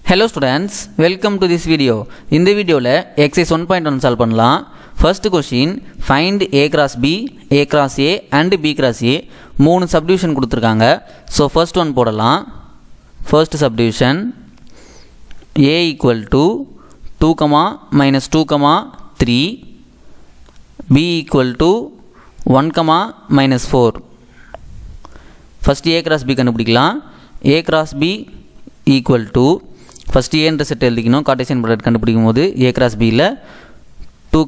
Hello students, welcome to this video. In the video la exercise 1.1 solve பண்ணலாம். First question, find a cross b, a cross a and b cross a. மூணு subdivision கொடுத்திருக்காங்க. So first one போடலாம். First subdivision a equal to 2, minus 2, 3, b equal to 1, minus 4. First a cross b கண்டுபிடிக்கலாம். a cross b equal to first a என்ற set எழுதிக்கணும். Cartesian product கண்டுபிடிக்கும் போது a cross b ல 2,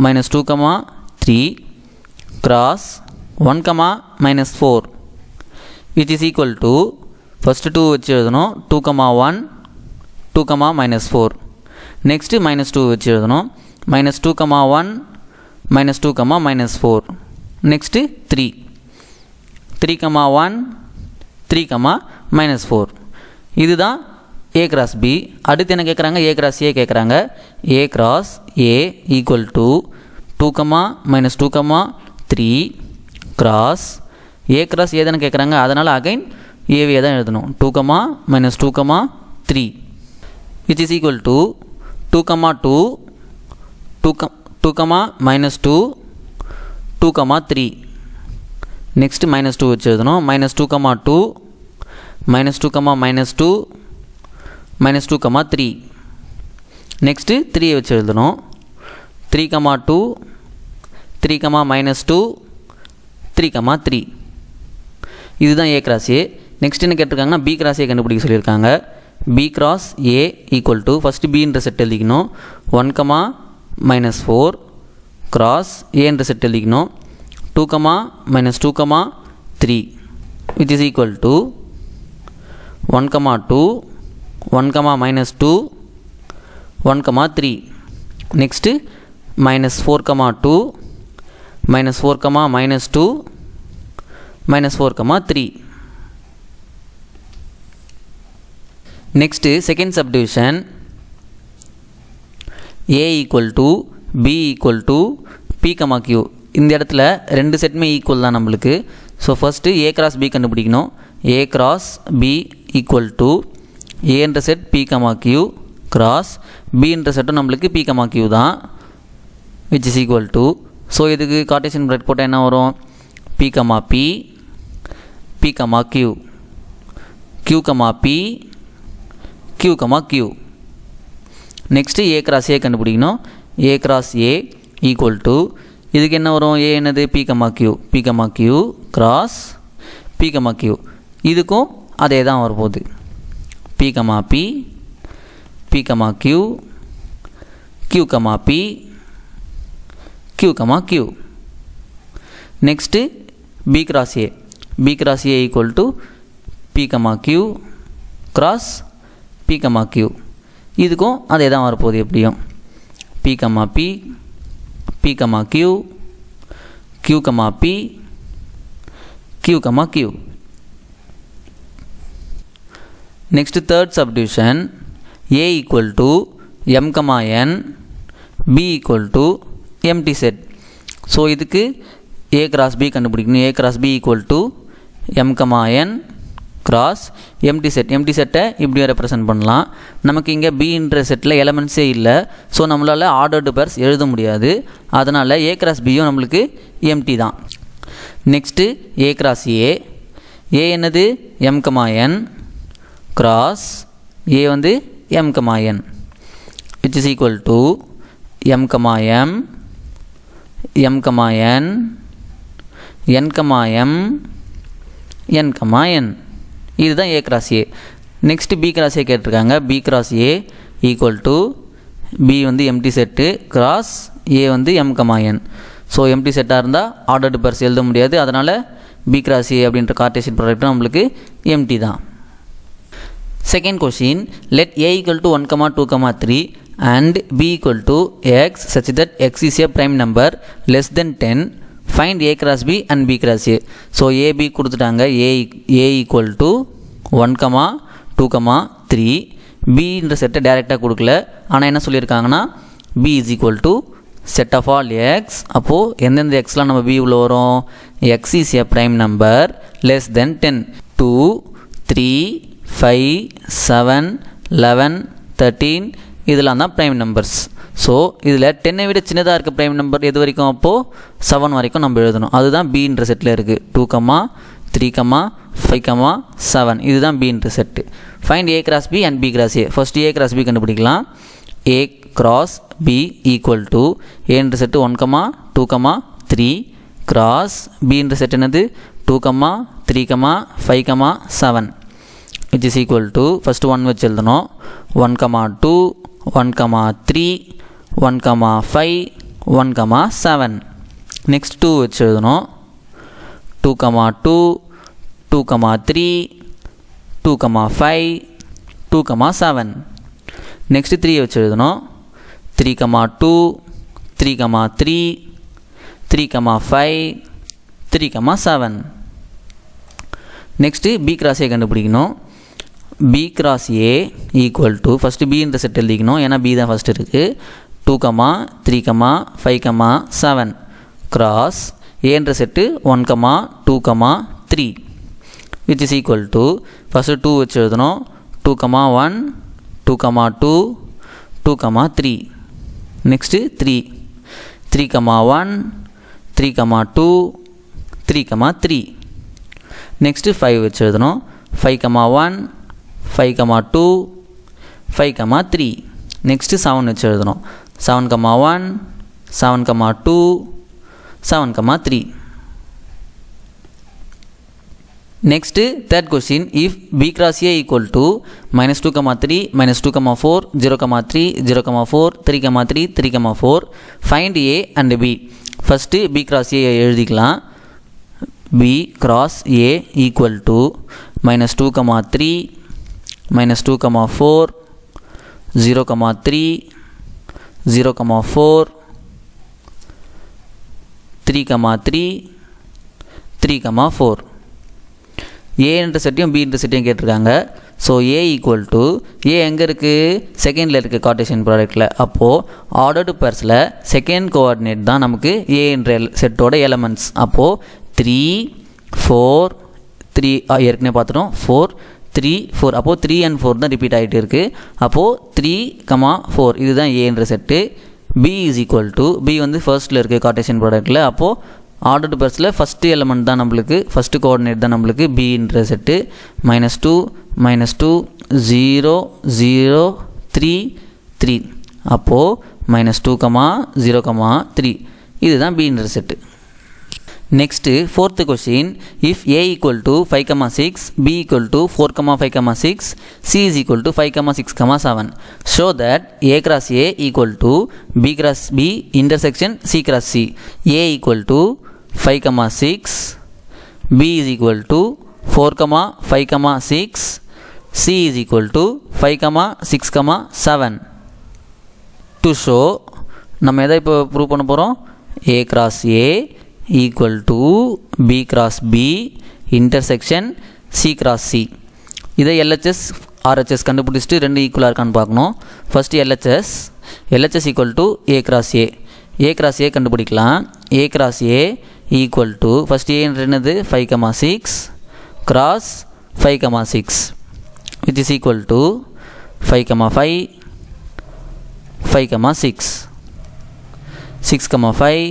minus 2, 3 cross 1, minus 4 which is equal to first 2 வச்சு எழுதணும். 2, 1 2, minus 4 next minus 2 வச்சு எழுதணும். minus 2, 1 minus 2, minus 4 next 3 1 3, minus 4 இதுதான் a cross b. அடுத்து என்ன கேட்குறாங்க? a cross a கேட்குறாங்க. a cross a equal to 2, minus 2, 3 cross a cross a தானே கேட்குறாங்க. அதனால் அகைன் ஏவே தான் எழுதணும். 2, minus 2, 3 which is equal to 2, minus 2 3 next minus 2 வச்சு எழுதணும். minus 2, 2 minus 2, minus 2 minus 2, 3 next 3 வச்சு எழுதணும். 3, 2 3, minus 2 3, 3 இதுதான் a cross a. next என்ன கேட்டிருக்காங்கன்னா b cross a கண்டுபிடிக்க சொல்லியிருக்காங்க. b cross a equal to first b என்ற செட் எழுதிக்கணும். 1, minus 4 cross a என்ற செட் எழுதிக்கணும். 2, minus 2, 3 which is equal to 1, 2 1, minus 2 1, 3 next minus 4, 2 minus 4, minus 2 minus 4, 3 next second subdivision a equal to b equal to p, q. இந்த இடத்துல ரெண்டு செட்மே equal தான் நம்மளுக்கு. So first a cross b கண்டுபிடிக்கணும். a cross b equal to a என்ற set p, q cross b என்ற செட்டும் நம்மளுக்கு p, q தான் which is equal to. So இதுக்கு கார்ட்டீசியன் ப்ராடக்ட் போட்டால் என்ன வரும்? p, p q q, p q, q next a cross a கண்டுபிடிக்கணும். a cross a equal to இதுக்கு என்ன வரும்? a என்னது? p, q cross p, q இதுக்கும் அதே தான் வரப்போகுது. p, p q q, p q, q next b cross a equal to p, q cross p, q இதுக்கும் அதே தான் வரப்போகுது. எப்படியும் p, p q q, p q, q next third subdivision a equal to m, n b equal to empty set. So இதுக்கு a cross b கண்டுபிடிக்கணும். a cross b equal to m, n cross empty set. empty செட்டை இப்படியே represent பண்ணலாம். நமக்கு இங்கே b என்ற settle எலமெண்ட்ஸே இல்லை. So நம்மளால் ஆர்டர்டு பேர்ஸ் எழுத முடியாது. அதனால் a cross bயும் நம்மளுக்கு empty தான். நெக்ஸ்ட்டு a cross a என்னது? m, n cross a வந்து m, n which is equal to m, m n n இதுதான் a cross a. Next b cross a கேட்டிருக்காங்க. b cross a equal to b வந்து empty set cross a வந்து m, n. So empty செட்டாக இருந்தால் ordered purse எழுத முடியாது. அதனால் b cross a அப்படின்ற கார்ட்டீசியன் ப்ராடக்ட் நம்மளுக்கு empty தான். Second question, let a equal to 1, 2, 3 and b equal to x such that x is a prime number less than 10. Find a cross b and b cross a. So a b கொடுத்துட்டாங்க. a equal to 1, 2, 3 b என்ற செட்டை டைரெக்டாக கொடுக்கல. ஆனால் என்ன சொல்லியிருக்காங்கன்னா b is equal to set of all x. அப்போது எந்தெந்த எக்ஸ்லாம் நம்ம b உள்ள வரும்? x is a prime number less than 10. 2, 3, 5, 7, 11 13 இதெல்லாம் தான் ப்ரைம் நம்பர்ஸ். ஸோ இதில் 10 விட சின்னதாக இருக்க ப்ரைம் நம்பர் எது வரைக்கும் அப்போது 7 வரைக்கும் நம்ம எழுதணும். அதுதான் பின்ற செட்டில் இருக்குது. 2, 3, 5, 7 இதுதான் பின்ற set. Find A cross B and B cross A. First A cross B கண்டுபிடிக்கலாம். A cross B equal to ஏன்ற செட்டு 1, 2, 3 கிராஸ் பின்ற செட் என்னது 2, 3, 5, 7 which is equal to first 1 வச்சு எழுதணும். 1, 2, 1, 3, 1, 5, 1, 7. நெக்ஸ்ட் 2 வச்சு எழுதணும். 2, 2, 2, 3, 2, 5, 2, 7. நெக்ஸ்ட் 3 வச்சு எழுதணும். 3, 2, 3, 3, 3, 5, 3, 7. நெக்ஸ்ட்டு B cross A கண்டுபிடிக்கணும். B cross A equal to first பின்ற செட் எழுதிக்கணும். ஏன்னா B தான் ஃபஸ்ட்டு இருக்குது. 2, 3, 5, 7 கிராஸ் ஏன்ற set 1, 2, 3 which is equal to first 2 வச்சு எழுதணும். 2, 1, 2, 2, 2, 3 நெக்ஸ்ட்டு 3, 3, 1, 3, 2, 3, 3 நெக்ஸ்ட்டு 5 வச்சு எழுதணும். 5, 1, 5, 2, 5, 3 நெக்ஸ்ட்டு 7 வச்சு எழுதணும். 7, 1, 7, 2, 7, 3. Next, third question, if B cross A equal to -2, 3, -2, 4, 0, 3, 0, 4, 3, 3, 3, 4, find A and B. First B cross A எழுதிக்கலாம். B cross A equal to -2, 3, -2, 4, 0, 3, 0, 4, 3, 3, 3, 4. A என்ற செட்டையும் B என்ற செட்டையும் கேட்டிருக்காங்க. So A equal to A எங்கே இருக்குது? செகண்டில் இருக்குது கார்ட்டீசியன் ப்ராடக்ட்டில். அப்போது ஆர்டர்டு பேர்ஸில் செகண்ட் கோஆர்டினேட் தான் நமக்கு A என்ற செட்டோட எலமெண்ட்ஸ். அப்போது 3, 4, 3 ஏற்கனவே பார்த்துட்டோம். 4, 3, 4 அப்போது 3 and 4 தான் ரிப்பீட் ஆகிட்டு இருக்குது. அப்போது 3, 4 இதுதான் A என்ற set. B is equal to B வந்து ஃபர்ஸ்ட்டில் இருக்குது கார்ட்டீசியன் ப்ராடக்ட்டில். அப்போது ஆர்டர்டு பேர்ஸில் ஃபஸ்ட்டு எலமெண்ட் தான் நம்மளுக்கு ஃபஸ்ட்டு கோஆர்டினேட் தான் நம்மளுக்கு Bன்ற செட்டு. -2, -2, 0, 0, 3, 3 அப்போது -2, 0, 3 இதுதான் Bன்ற set. Next fourth question, if A equal to 5, 6, B equal to 4, 5, 6, C is equal to 5, 6, 7. Show that A cross A equal to B cross B intersection C cross C. A equal to 5, 6, B is equal to 4, 5, 6, C is equal to 5, 6, 7. To show நம்ம எதை இப்போ prove பண்ண போகிறோம்? A cross A equal to B cross B intersection C cross C. இதை LHS RHS கண்டுபிடிச்சிட்டு ரெண்டு ஈக்குவலாக இருக்கான்னு பார்க்கணும். First LHS equal to A cross A. A cross A கண்டுபிடிக்கலாம். A cross A equal to first A என்னது 5, 6 cross 5, 6 which is equal to 5, 5, 5, 6, 6, 5,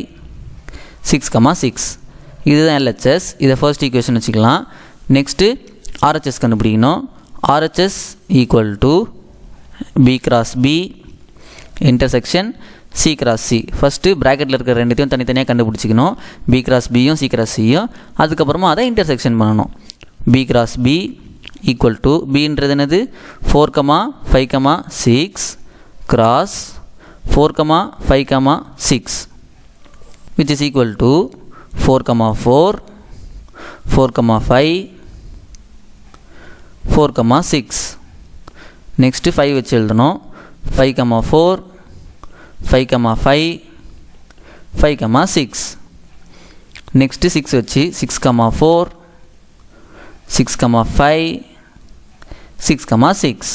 6, 6 இதுதான் LHS. இதை ஃபர்ஸ்ட் ஈக்குவேஷன் வச்சுக்கலாம். நெக்ஸ்ட்டு RHS கண்டுபிடிக்கணும். RHS equal to B cross B intersection C cross C. First ப்ராக்கெட்டில் இருக்கிற ரெண்டுத்தையும் தனித்தனியாக கண்டுபிடிச்சிக்கணும். B cross Bயும் C cross Cயும். அதுக்கப்புறமா அதை இன்டர்செக்ஷன் பண்ணணும். B cross B equal to Bன்றது என்னது 4, 5, 6 cross 4, 5, 6 which is equal to 4, 4, 4, 5, 4, 6. Next 5 வச்சு எழுதணும். 5, 4, 5, 5, 5, 6. நெக்ஸ்ட்டு 6 வச்சு 6, 4, 6, 5, 6, 6.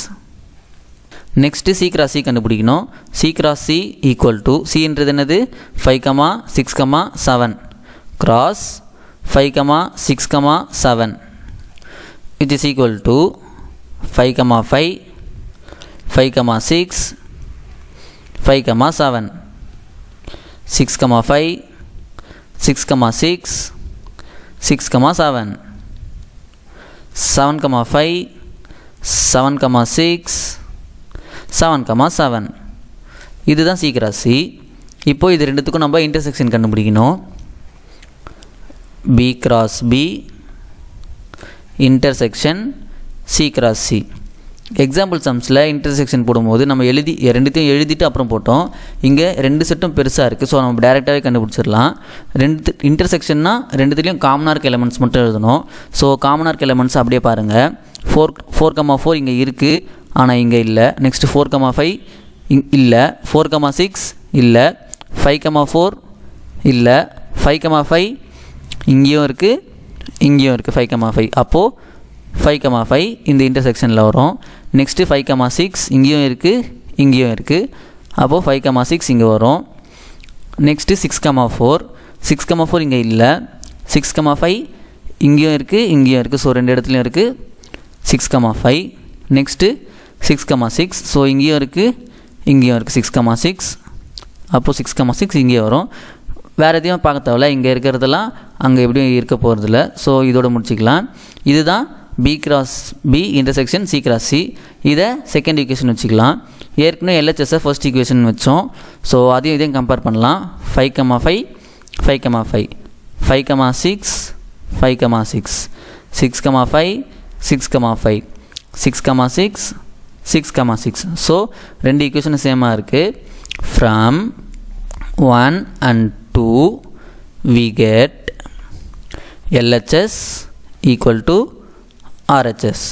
நெக்ஸ்ட்டு C cross C கண்டுபிடிக்கணும். C cross C equal to Cன்றது என்னது 5, 6, 7 cross 5, 6, 7 which is equal to 5, 5, 5,6, 5,7, 6,5, 6,6, 6,7, 7,5, 7,6, 7,7. இதுதான் C cross C. இப்போ இது ரெண்டுத்துக்கும் நம்ம இன்டர்செக்ஷன் கண்டுபிடிக்கணும். B cross B intersection C cross C. Example சம்ஸில் இன்டர்செக்ஷன் போடும்போது நம்ம ரெண்டுத்தையும் எழுதிட்டு அப்புறம் போட்டோம். இங்கே ரெண்டு செட்டும் பெருசாக இருக்குது. ஸோ நம்ம டேரெக்டாகவே கண்டுபிடிச்சிடலாம். இன்டர்செக்ஷன்னா ரெண்டுத்துலேயும் காமனாக இருக்க எலமெண்ட்ஸ் மட்டும் எழுதணும். ஸோ காமனாக இருக்க எலமெண்ட்ஸ் அப்படியே பாருங்கள். 4,4 இங்கே இருக்குது, ஆனால் இங்கே இல்லை. நெக்ஸ்ட் 4,5 இல்லை, 4,6 இல்லை, 5,4 இல்லை, 5,5 இங்கேயும் இருக்குது, இங்கேயும் இருக்குது 5,5. அப்போது 5,5 இந்த இன்டர்செக்ஷனில் வரும். நெக்ஸ்ட்டு 5,6 இங்கேயும் இருக்குது, இங்கேயும் இருக்குது. அப்போது 5,6 இங்கே வரும். நெக்ஸ்ட்டு 6,4, 6,4 இங்கே இல்லை, 6,5 இங்கேயும் இருக்குது, இங்கேயும் இருக்குது. ஸோ ரெண்டு இடத்துலையும் இருக்குது 6,5. நெக்ஸ்ட்டு 6,6, ஸோ இங்கேயும் இருக்குது, இங்கேயும் இருக்குது 6,6. அப்போது 6,6 இங்கே வரும். வேறு எதையும் பார்க்க தேவையில்ல, இங்கே இருக்கிறதெல்லாம் அங்கே எப்படியும் இருக்க போகிறதில்ல. ஸோ இதோட முடிச்சிக்கலாம். இதுதான் B cross B intersection C cross C. இதை செகண்ட் ஈக்குவேஷன் வச்சுக்கலாம். ஏற்கனவே LHS ஃபர்ஸ்ட் ஈக்குவேஷன் வச்சோம். ஸோ அதையும் இதையும் கம்பேர் பண்ணலாம். 5,5, 5,5, 5,6, 5,6, 6,5, 6,5, 6,6, 6,6. ஸோ ரெண்டு ஈக்குவேஷனும் சேமாக இருக்குது. From 1 and 2 we get LHS equal to RHS.